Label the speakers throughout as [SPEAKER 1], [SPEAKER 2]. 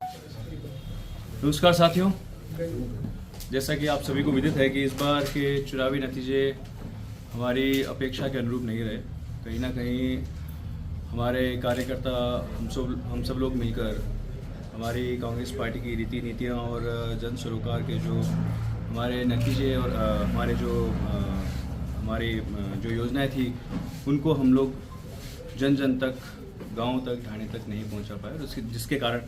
[SPEAKER 1] नमस्कार साथियों, जैसा कि आप सभी को विदित है कि इस बार के चुनावी नतीजे हमारी अपेक्षा के अनुरूप नहीं रहे। कहीं ना कहीं हमारे कार्यकर्ता हम सब लोग मिलकर हमारी कांग्रेस पार्टी की रीति नीतियाँ और जन सरोकार के जो हमारे नतीजे और हमारी जो योजनाएं थी उनको हम लोग जन जन तक, गांव तक, ढाणे तक नहीं पहुंचा पाए और जिसके कारण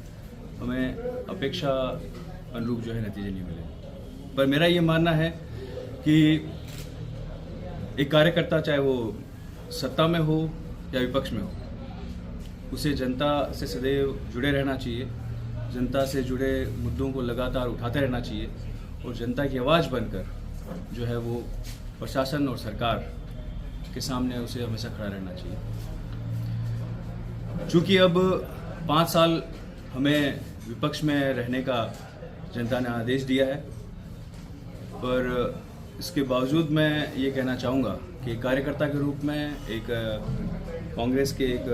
[SPEAKER 1] हमें अपेक्षा अनुरूप जो है नतीजे नहीं मिले। पर मेरा ये मानना है कि एक कार्यकर्ता चाहे वो सत्ता में हो या विपक्ष में हो, उसे जनता से सदैव जुड़े रहना चाहिए, जनता से जुड़े मुद्दों को लगातार उठाते रहना चाहिए और जनता की आवाज़ बनकर जो है वो प्रशासन और सरकार के सामने उसे हमेशा खड़ा रहना चाहिए। चूँकि अब 5 साल हमें विपक्ष में रहने का जनता ने आदेश दिया है, पर इसके बावजूद मैं ये कहना चाहूँगा कि कार्यकर्ता के रूप में, एक कांग्रेस के एक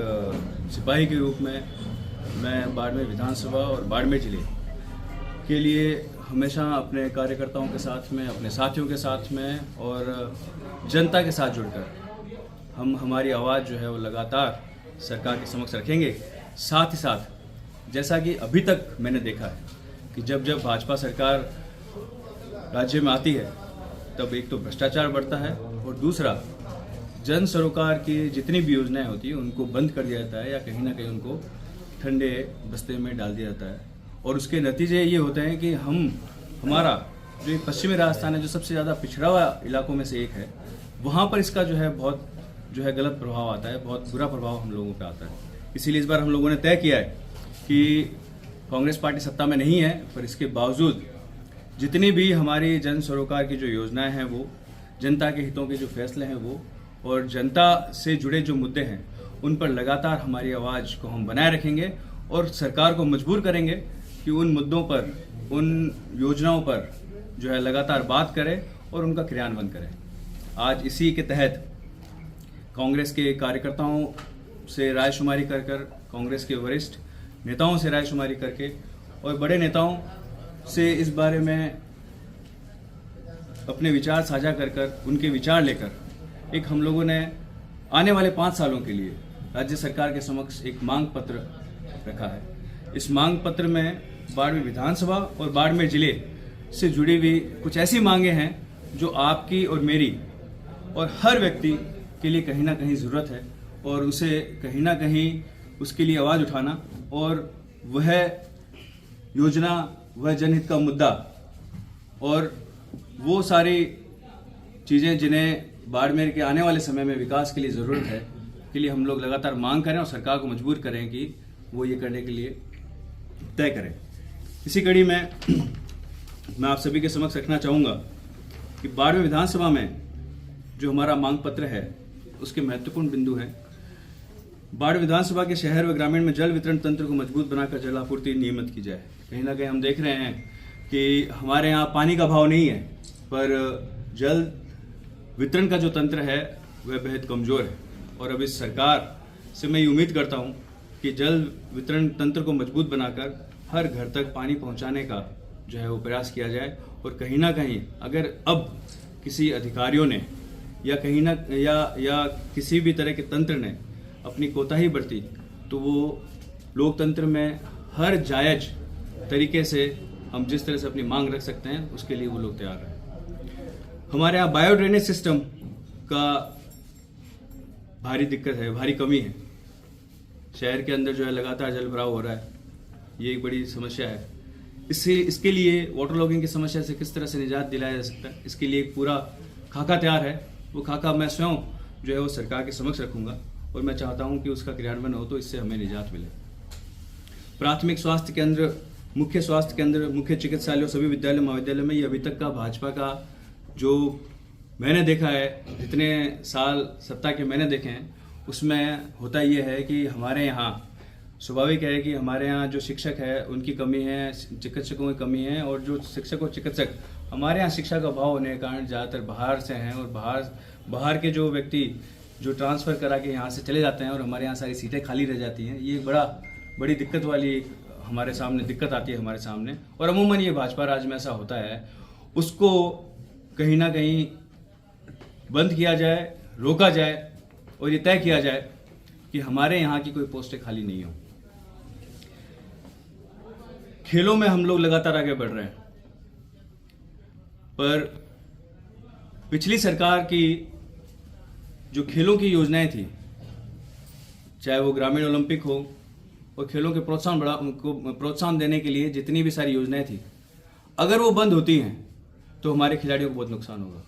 [SPEAKER 1] सिपाही के रूप में मैं बाड़मेर विधानसभा और बाड़मेर जिले के लिए हमेशा अपने कार्यकर्ताओं के साथ में, अपने साथियों के साथ में और जनता के साथ जुड़कर हम हमारी आवाज़ जो है वो लगातार सरकार के समक्ष रखेंगे। साथ ही साथ जैसा कि अभी तक मैंने देखा है कि जब जब भाजपा सरकार राज्य में आती है तब एक तो भ्रष्टाचार बढ़ता है और दूसरा जन सरोकार की जितनी भी योजनाएं होती हैं उनको बंद कर दिया जाता है या कहीं ना कहीं उनको ठंडे बस्ते में डाल दिया जाता है। और उसके नतीजे ये होते हैं कि हमारा जो एक पश्चिमी राजस्थान है, जो सबसे ज़्यादा पिछड़ा हुआ इलाकों में से एक है, वहाँ पर इसका जो है बहुत गलत प्रभाव आता है, बहुत बुरा प्रभाव हम लोगों पर आता है। इसीलिए इस बार हम लोगों ने तय किया है कि कांग्रेस पार्टी सत्ता में नहीं है, पर इसके बावजूद जितनी भी हमारी जन सरोकार की जो योजनाएं हैं वो, जनता के हितों के जो फैसले हैं वो, और जनता से जुड़े जो मुद्दे हैं उन पर लगातार हमारी आवाज़ को हम बनाए रखेंगे और सरकार को मजबूर करेंगे कि उन मुद्दों पर, उन योजनाओं पर जो है लगातार बात करें और उनका क्रियान्वयन करें। आज इसी के तहत कांग्रेस के कार्यकर्ताओं से रायशुमारी कर कांग्रेस के वरिष्ठ नेताओं से रायशुमारी करके और बड़े नेताओं से इस बारे में अपने विचार साझा कर उनके विचार लेकर एक हम लोगों ने आने वाले 5 सालों के लिए राज्य सरकार के समक्ष एक मांग पत्र रखा है। इस मांग पत्र में बाड़मेर विधानसभा और बाड़मेर जिले से जुड़ी हुई कुछ ऐसी मांगे हैं जो आपकी और मेरी और हर व्यक्ति के लिए कहीं ना कहीं ज़रूरत है और उसे कहीं ना कहीं उसके लिए आवाज़ उठाना और वह योजना, वह जनहित का मुद्दा और वो सारी चीज़ें जिन्हें बाड़मेर के आने वाले समय में विकास के लिए ज़रूरत है, के लिए हम लोग लगातार मांग करें और सरकार को मजबूर करें कि वो ये करने के लिए तय करें। इसी कड़ी में मैं आप सभी के समक्ष रखना चाहूँगा कि बाड़मेर विधानसभा में जो हमारा मांग पत्र है उसके महत्वपूर्ण बिंदु हैं। बाड़मेर विधानसभा के शहर व ग्रामीण में जल वितरण तंत्र को मजबूत बनाकर जल आपूर्ति नियमित की जाए। कहीं ना कहीं हम देख रहे हैं कि हमारे यहाँ पानी का भाव नहीं है, पर जल वितरण का जो तंत्र है वह बेहद कमज़ोर है। और अब इस सरकार से मैं ये उम्मीद करता हूँ कि जल वितरण तंत्र को मजबूत बनाकर हर घर तक पानी पहुँचाने का जो है वो प्रयास किया जाए। और कहीं ना कहीं अगर अब किसी अधिकारियों ने या कहीं ना या किसी भी तरह के तंत्र ने अपनी कोताही बरती तो वो लोकतंत्र में हर जायज तरीके से हम जिस तरह से अपनी मांग रख सकते हैं उसके लिए वो लोग तैयार हैं। हमारे यहाँ बायो ड्रेनेज सिस्टम का भारी दिक्कत है, भारी कमी है। शहर के अंदर जो है लगातार जल भराव हो रहा है, ये एक बड़ी समस्या है। इसके लिए वाटर लॉगिंग की समस्या से किस तरह से निजात दिलाया जा सकता है, इसके लिए एक पूरा खाका तैयार है। वो खाका मैं स्वयं जो है वो सरकार के समक्ष रखूंगा और मैं चाहता हूं कि उसका क्रियान्वयन हो तो इससे हमें निजात मिले। प्राथमिक स्वास्थ्य केंद्र, मुख्य स्वास्थ्य केंद्र, मुख्य चिकित्सालयों, सभी विद्यालय महाविद्यालय में ये अभी तक का भाजपा का जो मैंने देखा है, जितने साल सत्ता के मैंने देखे हैं, उसमें होता ये है कि हमारे यहाँ स्वाभाविक है कि हमारे यहाँ जो शिक्षक है उनकी कमी है, चिकित्सकों की कमी है और जो शिक्षक और चिकित्सक हमारे यहाँ शिक्षा का अभाव होने के कारण ज़्यादातर बाहर से हैं और बाहर के जो व्यक्ति जो ट्रांसफ़र करा के यहाँ से चले जाते हैं और हमारे यहाँ सारी सीटें खाली रह जाती हैं। ये बड़ी दिक्कत वाली हमारे सामने दिक्कत आती है हमारे सामने, और अमूमन ये भाजपा राज में ऐसा होता है, उसको कहीं ना कहीं बंद किया जाए, रोका जाए और ये तय किया जाए कि हमारे यहाँ की कोई पोस्टें खाली नहीं हो। खेलों में हम लोग लगातार आगे बढ़ रहे हैं, पर पिछली सरकार की जो खेलों की योजनाएं थी, चाहे वो ग्रामीण ओलंपिक हो और खेलों के प्रोत्साहन देने के लिए जितनी भी सारी योजनाएं थी, अगर वो बंद होती हैं तो हमारे खिलाड़ियों को बहुत नुकसान होगा।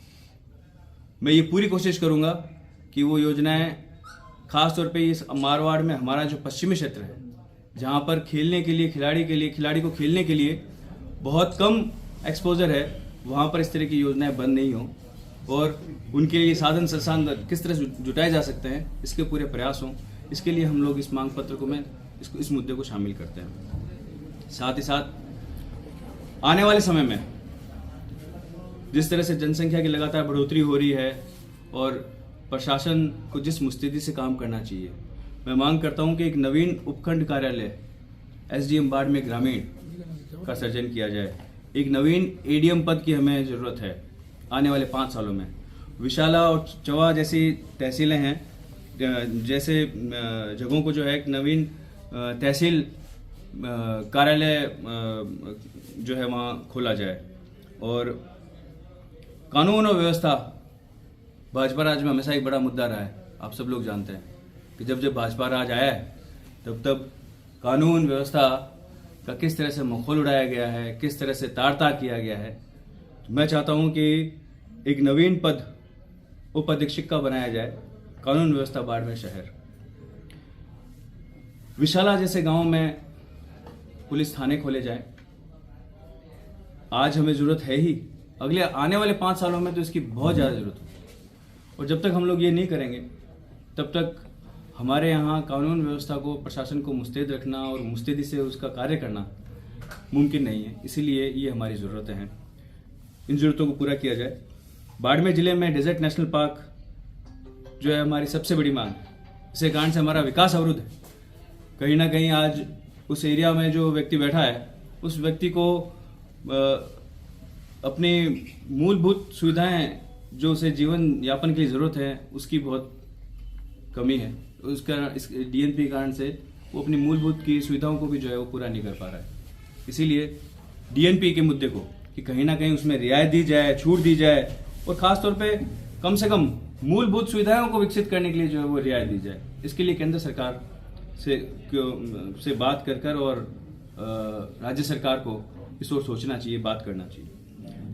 [SPEAKER 1] मैं ये पूरी कोशिश करूंगा कि वो योजनाएं, खास तौर पे इस मारवाड़ में हमारा जो पश्चिमी क्षेत्र है, जहां पर खेलने के लिए खिलाड़ी को खेलने के लिए बहुत कम एक्सपोजर है, वहां पर इस तरह की योजनाएं बंद नहीं हो और उनके लिए साधन संसाधन किस तरह से जुटाए जा सकते हैं, इसके पूरे प्रयास हों। इसके लिए हम लोग इस मांग पत्र को इस मुद्दे को शामिल करते हैं। साथ ही साथ आने वाले समय में जिस तरह से जनसंख्या की लगातार बढ़ोतरी हो रही है और प्रशासन को जिस मुस्तैदी से काम करना चाहिए, मैं मांग करता हूं कि एक नवीन उपखंड कार्यालय एसडीएम बाड़मेर ग्रामीण का सृजन किया जाए। एक नवीन एडीएम पद की हमें ज़रूरत है आने वाले 5 सालों में। विशाला और चवा जैसी तहसीलें हैं, जैसे जगहों को जो है एक नवीन तहसील कार्यालय जो है वहाँ खोला जाए। और कानून और व्यवस्था भाजपा राज में हमेशा एक बड़ा मुद्दा रहा है। आप सब लोग जानते हैं कि जब भाजपा राज आया है तब कानून व्यवस्था का किस तरह से माहौल उड़ाया गया है, किस तरह से तार किया गया है। तो मैं चाहता हूं कि एक नवीन पद उप अधीक्षक का बनाया जाए, कानून व्यवस्था बाड़मेर शहर। विशाला जैसे गांव में पुलिस थाने खोले जाए। आज हमें जरूरत है ही, अगले आने वाले 5 सालों में तो इसकी बहुत ज़्यादा जरूरत है। और जब तक हम लोग ये नहीं करेंगे तब तक हमारे यहाँ कानून व्यवस्था को, प्रशासन को मुस्तैद रखना और मुस्तैदी से उसका कार्य करना मुमकिन नहीं है। इसीलिए ये हमारी ज़रूरतें हैं, इन ज़रूरतों को पूरा किया जाए। बाड़मेर जिले में डेजर्ट नेशनल पार्क जो है हमारी सबसे बड़ी मांग, इसी कारण से हमारा विकास अवरुद्ध है। कहीं ना कहीं आज उस एरिया में जो व्यक्ति बैठा है, उस व्यक्ति को अपनी मूलभूत सुविधाएं जो उसे जीवन यापन की ज़रूरत है उसकी बहुत कमी है। उसका इस डीएनपी कारण से वो अपनी मूलभूत की सुविधाओं को भी जो है वो पूरा नहीं कर पा रहा है। इसीलिए डीएनपी के मुद्दे को कि कहीं ना कहीं उसमें रियायत दी जाए, छूट दी जाए और ख़ास तौर पे कम से कम मूलभूत सुविधाओं को विकसित करने के लिए जो है वो रियायत दी जाए। इसके लिए केंद्र सरकार से बात कर और राज्य सरकार को इस ओर सोचना चाहिए, बात करना चाहिए।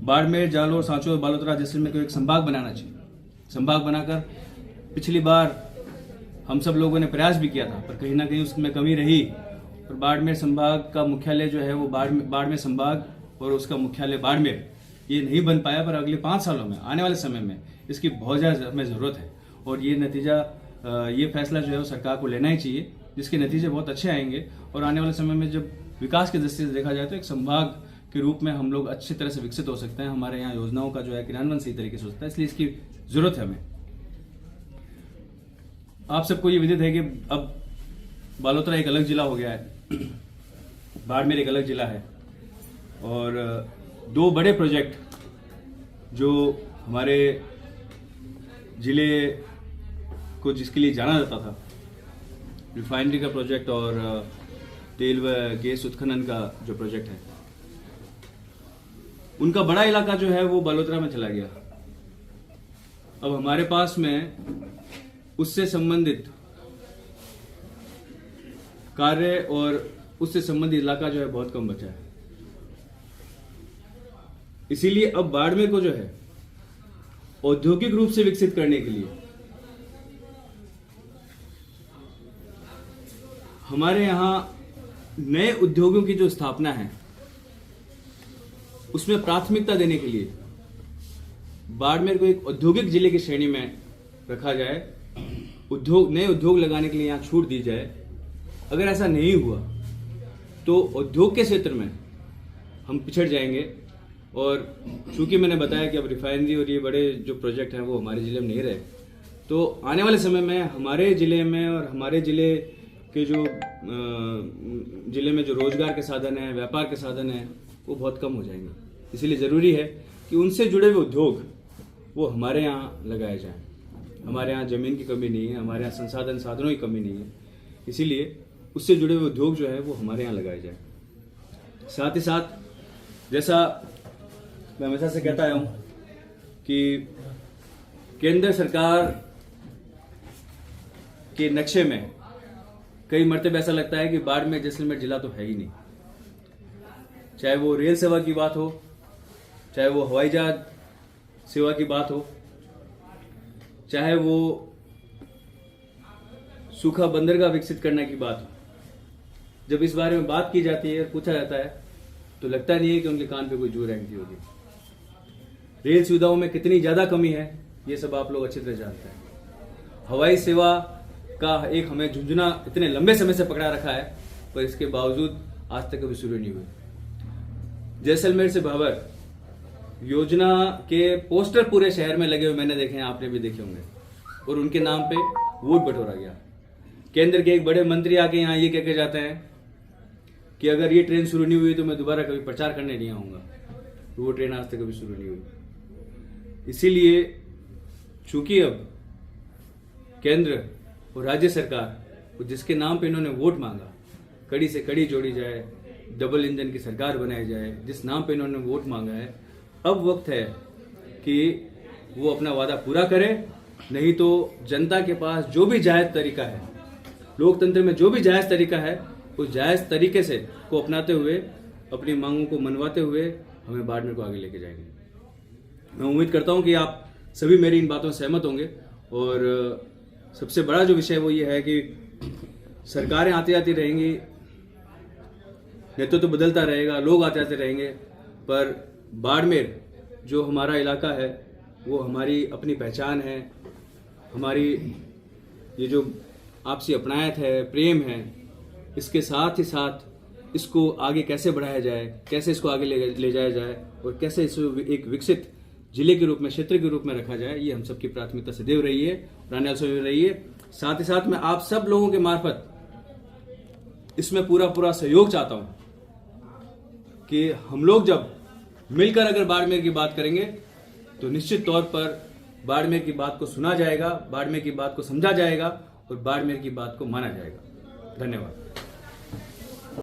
[SPEAKER 1] बाड़मेर, जालोर, सांचौर और बालोतरा जैसलमेर को एक संभाग बनाना चाहिए। संभाग बनाकर पिछली बार हम सब लोगों ने प्रयास भी किया था, पर कहीं ना कहीं उसमें कमी रही और बाड़मेर संभाग का मुख्यालय जो है वो बाड़मेर संभाग और उसका मुख्यालय बाड़मेर ये नहीं बन पाया। पर अगले 5 सालों में, आने वाले समय में इसकी बहुत ज़्यादा हमें ज़रूरत है और ये फैसला जो है वो सरकार को लेना ही चाहिए, जिसके नतीजे बहुत अच्छे आएंगे। और आने वाले समय में जब विकास की दृष्टि से देखा जाए तो एक संभाग के रूप में हम लोग अच्छी तरह से विकसित हो सकते हैं। हमारे यहाँ योजनाओं का जो है क्रियान्वयन सही तरीके से हो सकता है, इसलिए इसकी जरूरत है हमें। आप सबको ये विदित है कि अब बालोतरा एक अलग जिला हो गया है, बाड़मेर एक अलग जिला है और 2 बड़े प्रोजेक्ट जो हमारे जिले को जिसके लिए जाना जाता था, रिफाइनरी का प्रोजेक्ट और तेल व गैस उत्खनन का जो प्रोजेक्ट है, उनका बड़ा इलाका जो है वो बालोतरा में चला गया। अब हमारे पास में उससे संबंधित कार्य और उससे संबंधित इलाका जो है बहुत कम बचा है। इसीलिए अब बाड़मेर को जो है औद्योगिक रूप से विकसित करने के लिए हमारे यहाँ नए उद्योगों की जो स्थापना है उसमें प्राथमिकता देने के लिए बाड़मेर को एक औद्योगिक जिले की श्रेणी में रखा जाए। नए उद्योग लगाने के लिए यहाँ छूट दी जाए। अगर ऐसा नहीं हुआ तो उद्योग के क्षेत्र में हम पिछड़ जाएंगे। और चूंकि मैंने बताया कि अब रिफाइनरी और ये बड़े जो प्रोजेक्ट हैं वो हमारे ज़िले में नहीं रहे, तो आने वाले समय में हमारे ज़िले में और हमारे ज़िले कि जो ज़िले में जो रोजगार के साधन हैं, व्यापार के साधन हैं, वो बहुत कम हो जाएंगे। इसीलिए ज़रूरी है कि उनसे जुड़े हुए उद्योग वो हमारे यहाँ लगाए जाएं। हमारे यहाँ ज़मीन की कमी नहीं है, हमारे यहाँ साधनों की कमी नहीं है, इसीलिए उससे जुड़े हुए उद्योग जो है वो हमारे यहाँ लगाए जाएं। साथ ही साथ जैसा मैं हमेशा से कहता आया हूँ कि केंद्र सरकार के नक्शे में कई मर्तबे ऐसा लगता है कि बाड़मेर जैसलमेर जिला तो है ही नहीं। चाहे वो रेल सेवा की बात हो, चाहे वो हवाई जहाज सेवा की बात हो, चाहे वो सूखा बंदरगाह विकसित करने की बात हो, जब इस बारे में बात की जाती है, पूछा जाता है, तो लगता नहीं है कि उनके कान पे कोई जू रेंगती होगी। रेल सुविधाओं में कितनी ज्यादा कमी है ये सब आप लोग अच्छी तरह जानते हैं। हवाई सेवा का एक हमें झुंझुना इतने लंबे समय से पकड़ा रखा है, पर इसके बावजूद आज तक कभी शुरू नहीं हुई। जैसलमेर से भाबर योजना के पोस्टर पूरे शहर में लगे हुए मैंने देखे हैं, आपने भी देखे होंगे, और उनके नाम पे वोट बटोरा गया। केंद्र के एक बड़े मंत्री आके यहाँ ये कह के जाते हैं कि अगर ये ट्रेन शुरू नहीं हुई तो मैं दोबारा कभी प्रचार करने नहीं आऊंगा। वो ट्रेन आज तक कभी शुरू नहीं हुई। इसीलिए चूंकि अब केंद्र और राज्य सरकार जिसके नाम पे इन्होंने वोट मांगा, कड़ी से कड़ी जोड़ी जाए, डबल इंजन की सरकार बनाई जाए, जिस नाम पे इन्होंने वोट मांगा है, अब वक्त है कि वो अपना वादा पूरा करे। नहीं तो जनता के पास जो भी जायज तरीका है, लोकतंत्र में जो भी जायज तरीका है, उस जायज तरीके से को अपनाते हुए, अपनी मांगों को मनवाते हुए हमें बाड़मेर को आगे लेके जाएंगे। मैं उम्मीद करता हूं कि आप सभी मेरी इन बातों से सहमत होंगे। और सबसे बड़ा जो विषय वो ये है कि सरकारें आती जाती रहेंगी, नेतृत्व तो बदलता रहेगा, लोग आते जाते रहेंगे, पर बाड़मेर जो हमारा इलाका है वो हमारी अपनी पहचान है। हमारी ये जो आपसी अपनायत है, प्रेम है, इसके साथ ही साथ इसको आगे कैसे बढ़ाया जाए, कैसे इसको आगे ले जाया जाए और कैसे इसको एक विकसित जिले के रूप में, क्षेत्र के रूप में रखा जाए, ये हम सबकी प्राथमिकता सदैव रही है, आने वाले समय में रही है। साथ ही साथ मैं आप सब लोगों के मार्फत इसमें पूरा सहयोग चाहता हूं कि हम लोग जब मिलकर अगर बाड़मेर की बात करेंगे तो निश्चित तौर पर बाड़मेर की बात को सुना जाएगा, बाड़मेर की बात को समझा जाएगा और बाड़मेर की बात को माना जाएगा। धन्यवाद।